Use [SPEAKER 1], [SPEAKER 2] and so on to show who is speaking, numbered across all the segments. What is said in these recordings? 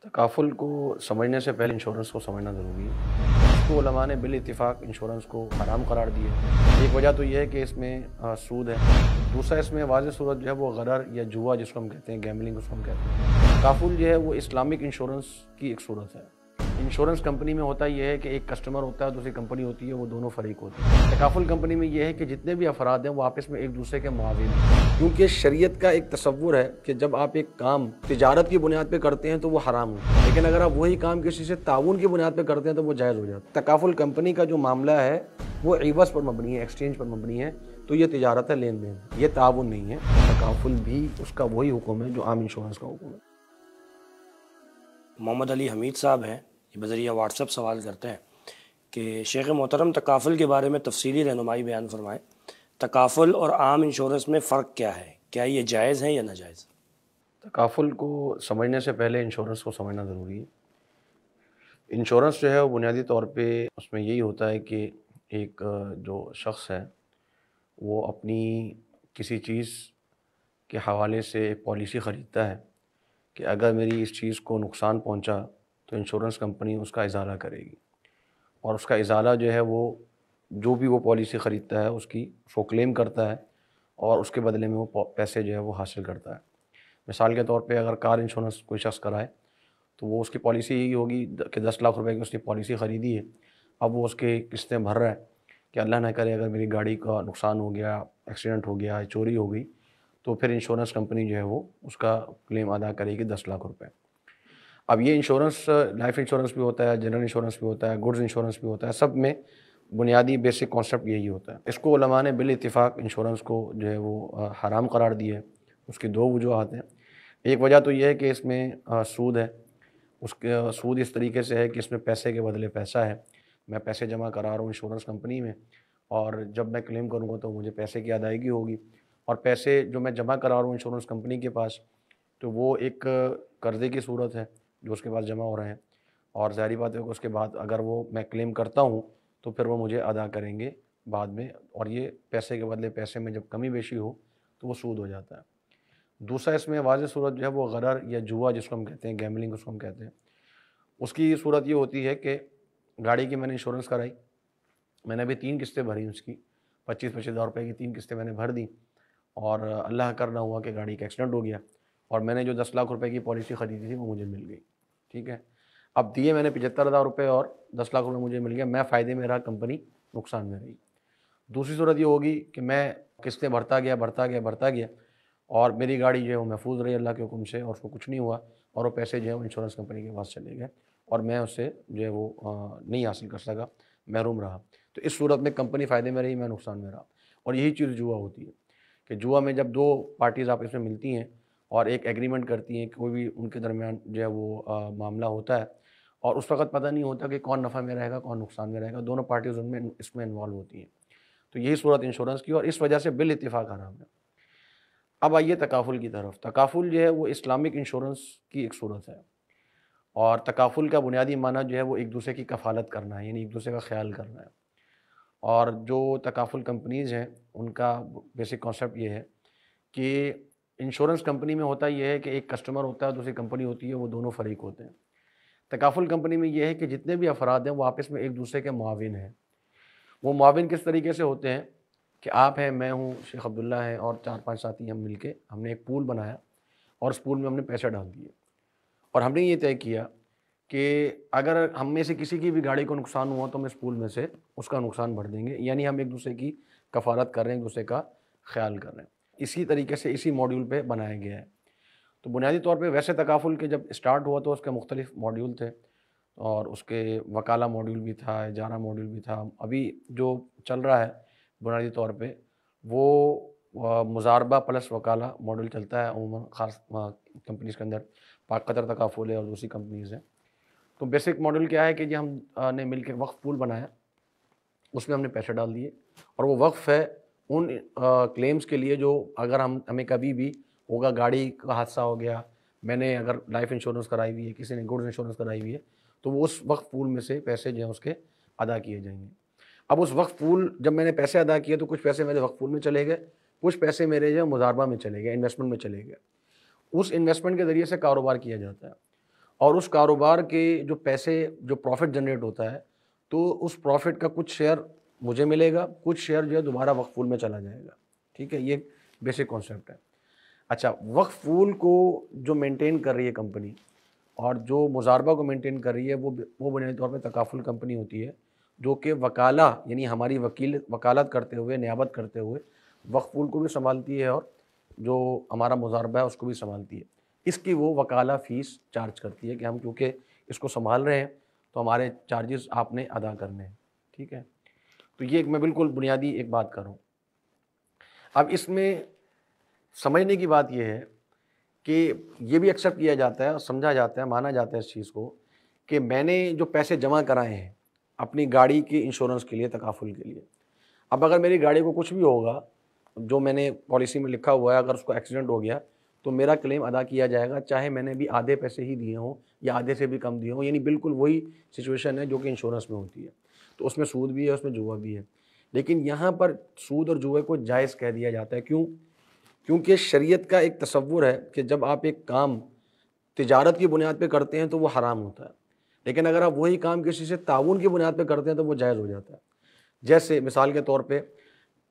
[SPEAKER 1] Takaful को समझने से पहले इंश्योरेंस को समझना ज़रूरी है। इसको उलमा ने बिल इत्तिफ़ाक़ इंश्योरेंस को हराम करार दिया। एक वजह तो यह है कि इसमें सूद है। दूसरा, इसमें वाज़ेह सूरत जो है वो गरर या जुआ जिसको हम कहते हैं, गैम्बलिंग उसको हम कहते हैं। तकाफुल जो है वो इस्लामिक इंश्योरेंस की एक सूरत है। इंश्योरेंस कंपनी में होता यह है कि एक कस्टमर होता है, दूसरी कंपनी होती है, वो दोनों फरीक होते हैं। तकाफुल कंपनी में यह है कि जितने भी अफराद हैं वो आपस में एक दूसरे के मुआविन हैं, क्योंकि शरीयत का एक तसव्वुर है कि जब आप एक काम तिजारत की बुनियाद पे करते हैं तो वो हराम है, लेकिन अगर आप वही काम किसी से ताउन की बुनियाद पे करते हैं तो वो जायज़ हो जाता है। तकाफुल कंपनी का जो मामला है वो इवज़ पर मबनी है, एक्सचेंज पर मबनी है, तो ये तिजारत है, लेन देन, ये ताउन नहीं है। तकाफुल भी उसका वही हुक्म है जो आम इंश्योरेंस का हुक्म है।
[SPEAKER 2] मोहम्मद अली हमीद साहब हैं, ये बज़रिया व्हाट्सएप सवाल करते हैं कि शेख मोहतरम तकाफुल के बारे में तफसीली रहनुमाई बयान फरमाएँ। तकाफुल और आम इंश्योरेंस में फ़र्क क्या है? क्या ये जायज़ है या नाजायज़?
[SPEAKER 1] तकाफुल को समझने से पहले इंश्योरेंस को समझना ज़रूरी है। इंश्योरेंस जो है वो बुनियादी तौर पे उसमें यही होता है कि एक जो शख्स है वो अपनी किसी चीज़ के हवाले से एक पॉलिसी ख़रीदता है कि अगर मेरी इस चीज़ को नुकसान पहुंचा तो इंश्योरेंस कंपनी उसका इज़ाला करेगी, और उसका इज़ाला जो है वो जो भी वो पॉलिसी ख़रीदता है उसको क्लेम करता है और उसके बदले में वो पैसे जो है वो हासिल करता है। मिसाल के तौर पे अगर कार इंश्योरेंस कोई शख्स कराए तो वो उसकी पॉलिसी यही होगी कि 10 लाख रुपए की उसने पॉलिसी ख़रीदी है। अब वो उसके किस्तें भर रहा है कि अल्लाह ना करे अगर मेरी गाड़ी का नुकसान हो गया, एक्सीडेंट हो गया, चोरी हो गई, तो फिर इंश्योरेंस कंपनी जो है वो उसका क्लेम अदा करेगी 10 लाख रुपए। अब ये इंश्योरेंस लाइफ इंश्योरेंस भी होता है, जनरल इंश्योरेंस भी होता है, गुड्स इंश्योरेंस भी होता है, सब में बुनियादी बेसिक कॉन्सेप्ट यही होता है। इसको उलमा ने बिल इत्तिफ़ाक़ इंश्योरेंस को जो है वो हराम करार दिया है। उसकी दो वजूहात हैं। एक वजह तो ये है कि इसमें सूद है। उसके सूद इस तरीके से है कि इसमें पैसे के बदले पैसा है। मैं पैसे जमा करा रहा हूँ इंश्योरेंस कंपनी में, और जब मैं क्लेम करूँगा तो मुझे पैसे की अदायगी होगी, और पैसे जो मैं जमा करा रहा हूँ इंश्योरेंस कंपनी के पास, तो वो एक कर्ज़े की सूरत है जो उसके पास जमा हो रहे हैं, और ज़ाहिर बात है कि उसके बाद अगर वो मैं क्लेम करता हूँ तो फिर वो मुझे अदा करेंगे बाद में, और ये पैसे के बदले पैसे में जब कमी बेशी हो तो वो सूद हो जाता है। दूसरा, इसमें वाज़ेह सूरत जो है वो गरर या जुआ जिसको हम कहते हैं, गैम्बलिंग उसको हम कहते हैं, उसकी सूरत ये होती है कि गाड़ी की मैंने इंश्योरेंस कराई, मैंने अभी 3 किस्तें भरी उसकी, 25-25 हज़ार रुपये की 3 किस्तें मैंने भर दी, और अल्लाह कर ना हुआ कि गाड़ी का एक्सीडेंट हो गया, और मैंने जो 10 लाख रुपए की पॉलिसी ख़रीदी थी वो मुझे मिल गई। ठीक है, अब दिए मैंने 75,000 रुपये और 10 लाख रुपए मुझे मिल गया, मैं फ़ायदे में रहा, कंपनी नुकसान में रही। दूसरी सूरत ये होगी कि मैं किस्तें भरता गया और मेरी गाड़ी जो है वो महफूज रही अल्लाह के हुक्म से, और उसको कुछ नहीं हुआ, और वो पैसे जो है वो इंश्योरेंस कंपनी के पास चले गए, और मैं उससे जो है वो नहीं हासिल कर सका, महरूम रहा। तो इस सूरत में कंपनी फ़ायदे में रही, मैं नुकसान में रहा। और यही चीज़ जुआ होती है कि जुआ में जब 2 पार्टीज़ आपस में मिलती हैं और एक एग्रीमेंट करती हैं, कोई भी उनके दरमियान जो है वो मामला होता है, और उस वक़्त पता नहीं होता कि कौन नफ़ा में रहेगा, कौन नुकसान में रहेगा, दोनों पार्टीज़ उनमें इसमें इन्वॉल्व होती हैं। तो यही सूरत इंश्योरेंस की, और इस वजह से बिल इत्तिफ़ाक़ हराम है। अब आइए तकाफुल की तरफ। तकाफुल जो है वो इस्लामिक इंश्योरेंस की एक सूरत है, और तकाफुल का बुनियादी माना जो है वो एक दूसरे की कफ़ालत करना है, यानी एक दूसरे का ख़्याल करना है। और जो तकाफुल कंपनीज़ हैं उनका बेसिक कॉन्सेप्ट ये है कि इंश्योरेंस कंपनी में होता ये है कि एक कस्टमर होता है, दूसरी कंपनी होती है, वो दोनों फ़रीक होते हैं। तकाफुल कंपनी में ये है कि जितने भी अफराद हैं वो आपस में एक दूसरे के मुआविन हैं। वो मुआविन किस तरीके से होते हैं कि आप हैं, मैं हूँ, शेख अब्दुल्ला है, और 4-5 साथी हम मिलके हमने एक पूल बनाया, और उस पूल में हमने पैसे डाल दिए, और हमने ये तय किया कि अगर हम में से किसी की भी गाड़ी को नुकसान हुआ तो हम इस पूल में से उसका नुकसान भर देंगे, यानी हम एक दूसरे की कफ़ालत कर रहे हैं, एक दूसरे का ख्याल कर रहे हैं। इसी तरीके से इसी मॉड्यूल पे बनाया गया है। तो बुनियादी तौर पे वैसे तकाफुल के जब स्टार्ट हुआ तो उसके मुख्तलिफ मॉड्यूल थे, और उसके वकाला मॉड्यूल भी था, इजारा मॉड्यूल भी था। अभी जो चल रहा है बुनियादी तौर पे वो मुज़ारबा प्लस वकाला मॉडल चलता है अमूमन ख़ास कंपनीज़ के अंदर। पाक कतर तकाफुल है और दूसरी कंपनीज़ हैं। तो बेसिक मॉडल क्या है कि जी हम ने मिल के वक्फ़ पूल बनाया, उसमें हमने पैसे डाल दिए, और वो वक्फ़ है उन क्लेम्स के लिए जो अगर हमें कभी भी होगा, गाड़ी का हादसा हो गया, मैंने अगर लाइफ इंश्योरेंस कराई हुई है, किसी ने गुड्स इंश्योरेंस कराई हुई है, तो वो उस वक्फ़ पूल में से पैसे जो हैं उसके अदा किए जाएंगे। अब उस वक्फ़ पूल जब मैंने पैसे अदा किए तो कुछ पैसे मेरे वक्फ़ पूल में चले गए, कुछ पैसे मेरे जो मुज़ारबा में चले गए, इन्वेस्टमेंट में चले गए। उस इन्वेस्टमेंट के ज़रिए से कारोबार किया जाता है, और उस कारोबार के जो पैसे, जो प्रॉफिट जनरेट होता है, तो उस प्रॉफिट का कुछ शेयर मुझे मिलेगा, कुछ शेयर जो है दोबारा वक्फ पूल में चला जाएगा। ठीक है, ये बेसिक कॉन्सेप्ट है। अच्छा, वक्फ पूल को जो मेंटेन कर रही है कंपनी और जो मुजारबा को मेंटेन कर रही है, वो बुनियादी तौर पे तकाफुल कंपनी होती है, जो कि वकाला यानी हमारी वकालत करते हुए, नियाबत करते हुए वक्फ पूल को भी संभालती है और जो हमारा मुजारबा है उसको भी संभालती है। इसकी वो वकाला फ़ीस चार्ज करती है कि हम क्योंकि इसको संभाल रहे हैं तो हमारे चार्जेस आपने अदा करने हैं। ठीक है, तो ये मैं बिल्कुल बुनियादी एक बात कर रहा हूँ। अब इसमें समझने की बात यह है कि ये भी एक्सेप्ट किया जाता है और समझा जाता है, माना जाता है इस चीज़ को कि मैंने जो पैसे जमा कराए हैं अपनी गाड़ी के इंश्योरेंस के लिए, तकाफुल के लिए, अब अगर मेरी गाड़ी को कुछ भी होगा, जो मैंने पॉलिसी में लिखा हुआ है, अगर उसको एक्सीडेंट हो गया तो मेरा क्लेम अदा किया जाएगा, चाहे मैंने भी आधे पैसे ही दिए हों या आधे से भी कम दिए हों। यानी बिल्कुल वही सिचुएशन है जो कि इंश्योरेंस में होती है। तो उसमें सूद भी है, उसमें जुआ भी है। लेकिन यहाँ पर सूद और जुए को जायज़ कह दिया जाता है। क्यों? क्योंकि शरीयत का एक तसव्वुर है कि जब आप एक काम तिजारत की बुनियाद पे करते हैं तो वो हराम होता है, लेकिन अगर आप वही काम किसी से ताउन की बुनियाद पे करते हैं तो वो जायज़ हो जाता है। जैसे मिसाल के तौर पे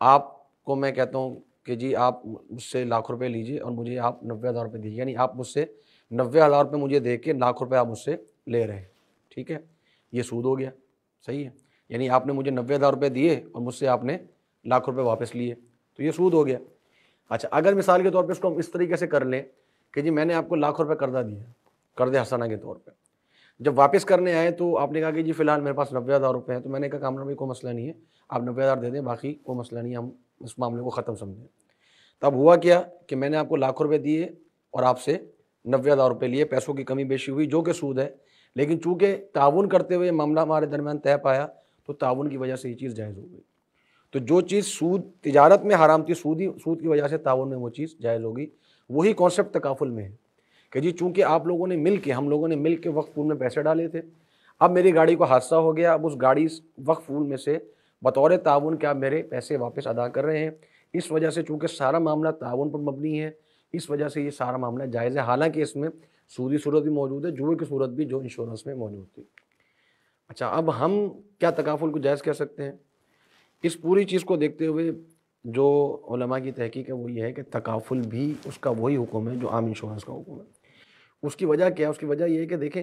[SPEAKER 1] आपको मैं कहता हूँ कि जी आप मुझसे लाख रुपए लीजिए और मुझे आप 90,000 रुपये दीजिए, यानी आप मुझसे 90,000 रुपये मुझे दे के लाख रुपये आप मुझसे ले रहे हैं। ठीक है, ये सूद हो गया। सही है, यानी आपने मुझे 90,000 रुपये दिए और मुझसे आपने लाख रुपये वापस लिए, तो ये सूद हो गया। अच्छा, अगर मिसाल के तौर पे इसको हम इस तरीके से कर लें कि जी मैंने आपको लाख रुपए कर्जा दिया, कर्ज हसना के तौर पे, जब वापस करने आए तो आपने कहा कि जी फ़िलहाल मेरे पास 90,000 रुपये हैं, तो मैंने कहा कामरान भाई कोई मसला नहीं है, आप 90,000 दे दें, बाकी कोई मसला नहीं है, हम इस मामले को ख़त्म समझें। तब हुआ क्या कि मैंने आपको लाख रुपये दिए और आपसे 90,000 रुपये लिए, पैसों की कमी बेशी हुई जो कि सूद है, लेकिन चूँकि ताउन करते हुए मामला हमारे दरमियान तय पाया तो ताउन की वजह से ये चीज़ जायज़ हो गई। तो जो चीज़ सूद तिजारत में हराम थी, सूद की वजह से ताउन में वो चीज़ जायज़ होगी। वही कॉन्सेप्ट तकाफुल में है कि जी चूँकि आप लोगों ने हम लोगों ने मिल के वक्फ पूल में पैसे डाले थे, अब मेरी गाड़ी को हादसा हो गया, अब उस गाड़ी वक्फ पूल में से बतौर ताउन के आप मेरे पैसे वापस अदा कर रहे हैं। इस वजह से चूँकि सारा मामला ताउन पर मबनी है, इस वजह से ये सारा मामला जायज़ है। हालाँकि इसमें सूदी सूरत भी मौजूद है, जुए की सूरत भी जो इंश्योरेंस में मौजूद थी। अच्छा, अब हम क्या तकाफुल को जायज़ कह सकते हैं? इस पूरी चीज़ को देखते हुए जो उलमा की तहकीक है वो ये है कि तकाफुल भी उसका वही हुक्म है जो आम इंश्योरेंस का हुक्म है। उसकी वजह क्या है? उसकी वजह ये है कि देखें,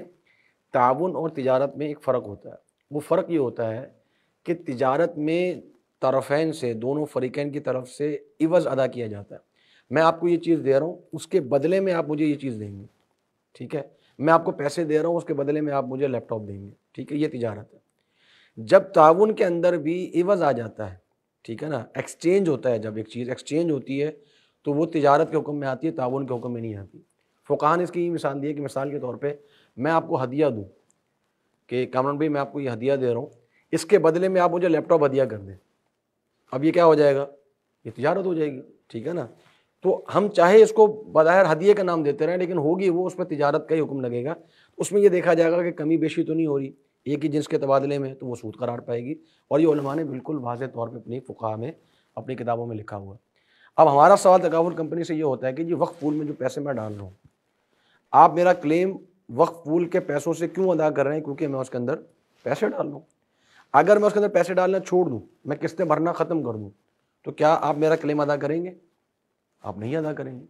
[SPEAKER 1] ताउन और तिजारत में एक फ़र्क होता है। वो फ़र्क ये होता है कि तिजारत में तरफ़ैन से, दोनों फ़रीक़ैन की तरफ से इवज़ अदा किया जाता है। मैं आपको ये चीज़ दे रहा हूँ, उसके बदले में आप मुझे ये चीज़ देंगे। ठीक है, मैं आपको पैसे दे रहा हूँ, उसके बदले में आप मुझे लैपटॉप देंगे। ठीक है, ये तिजारत है। जब ताउन के अंदर भी इवज़ आ जाता है, ठीक है ना, एक्सचेंज होता है, जब एक चीज़ एक्सचेंज होती है तो वो तिजारत के हुक्म में आती है, ताउन के हुक्म में नहीं आती। फ़ुक़हा ने इसकी मिसाल दी है कि मिसाल के तौर पे मैं आपको हदिया दूँ कि कामरान भाई मैं आपको ये हदिया दे रहा हूँ, इसके बदले में आप मुझे लैपटॉप हदिया कर दें। अब ये क्या हो जाएगा? ये तिजारत हो जाएगी। ठीक है ना, तो हम चाहे इसको बज़ाहिर हदिये का नाम देते रहें, लेकिन होगी वो, उसमें तिजारत का ही हुक्म लगेगा। उसमें ये देखा जाएगा कि कमी बेशी तो नहीं हो रही एक ही जिन्स के तबादले में, तो वो सूद करार पाएगी। और ये उलमा ने बिल्कुल वाज़ेह तौर पे अपनी फ़ुक़हा में, अपनी किताबों में लिखा हुआ है। अब हमारा सवाल तकाफुल कंपनी से ये होता है कि जी वक्फ पूल में जो पैसे मैं डाल रहा हूँ, आप मेरा क्लेम वक्फ पूल के पैसों से क्यों अदा कर रहे हैं? क्योंकि मैं उसके अंदर पैसे डाल रहा हूँ। अगर मैं उसके अंदर पैसे डालना छोड़ दूँ, मैं किस्तें भरना ख़त्म कर दूँ, तो क्या आप मेरा क्लेम अदा करेंगे? आप नहीं अदा करेंगे।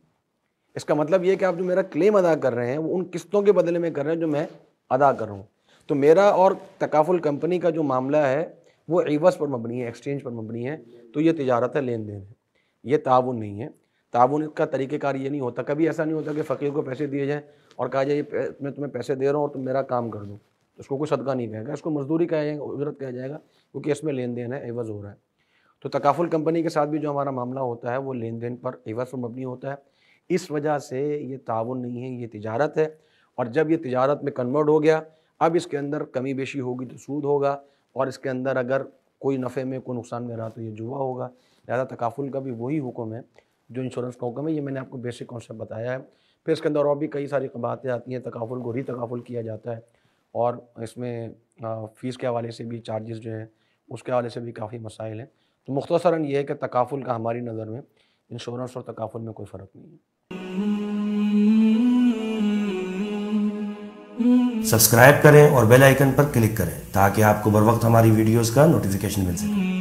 [SPEAKER 1] इसका मतलब ये है कि आप जो मेरा क्लेम अदा कर रहे हैं वो उन किस्तों के बदले में कर रहे हैं जो मैं अदा कर रहा हूँ। तो मेरा और तकाफुल कंपनी का जो मामला है वो इवज़ पर मबनी है, एक्सचेंज पर मबनी है। तो ये तिजारत है, लेन देन है, ये ताउन नहीं है। ताउन का तरीक़ेकार ये नहीं होता, कभी ऐसा नहीं होता कि फ़कीर को पैसे दिए जाएँ और कहा जाए मैं तुम्हें पैसे दे रहा हूँ और तुम मेरा काम कर दो, तो उसको कोई सदका नहीं कहेगा, इसको मजदूरी कहा जाएगा, उजरत कहा जाएगा, क्योंकि इसमें लेन देन है, इवज़ हो रहा है। तो तकाफुल कंपनी के साथ भी जो हमारा मामला होता है वो लेन देन पर, इवज़ पर मबनी होता है। इस वजह से ये ताउन नहीं है, ये तिजारत है। और जब ये तिजारत में कन्वर्ट हो गया, अब इसके अंदर कमी बेशी होगी तो सूद होगा, और इसके अंदर अगर कोई नफ़े में कोई नुकसान में रहा तो ये जुआ होगा। लिहाजा तकाफुल का भी वही हुक्म है जो इंश्योरेंस का हुक्म है। ये मैंने आपको बेसिक कॉन्सेप्ट बताया है। फिर इसके अंदर और भी कई सारी बातें आती हैं। तकाफुल को री-तकाफुल किया जाता है और इसमें फ़ीस के हवाले से भी, चार्जेस जो हैं उसके हवाले से भी काफ़ी मसाइल हैं। तो मुख्तसरन ये है कि तकाफुल का हमारी नज़र में इंश्योरेंस और तकाफुल में कोई फ़र्क नहीं है।
[SPEAKER 2] सब्सक्राइब करें और बेल आइकन पर क्लिक करें ताकि आपको बर वक्त हमारी वीडियोस का नोटिफिकेशन मिल सके।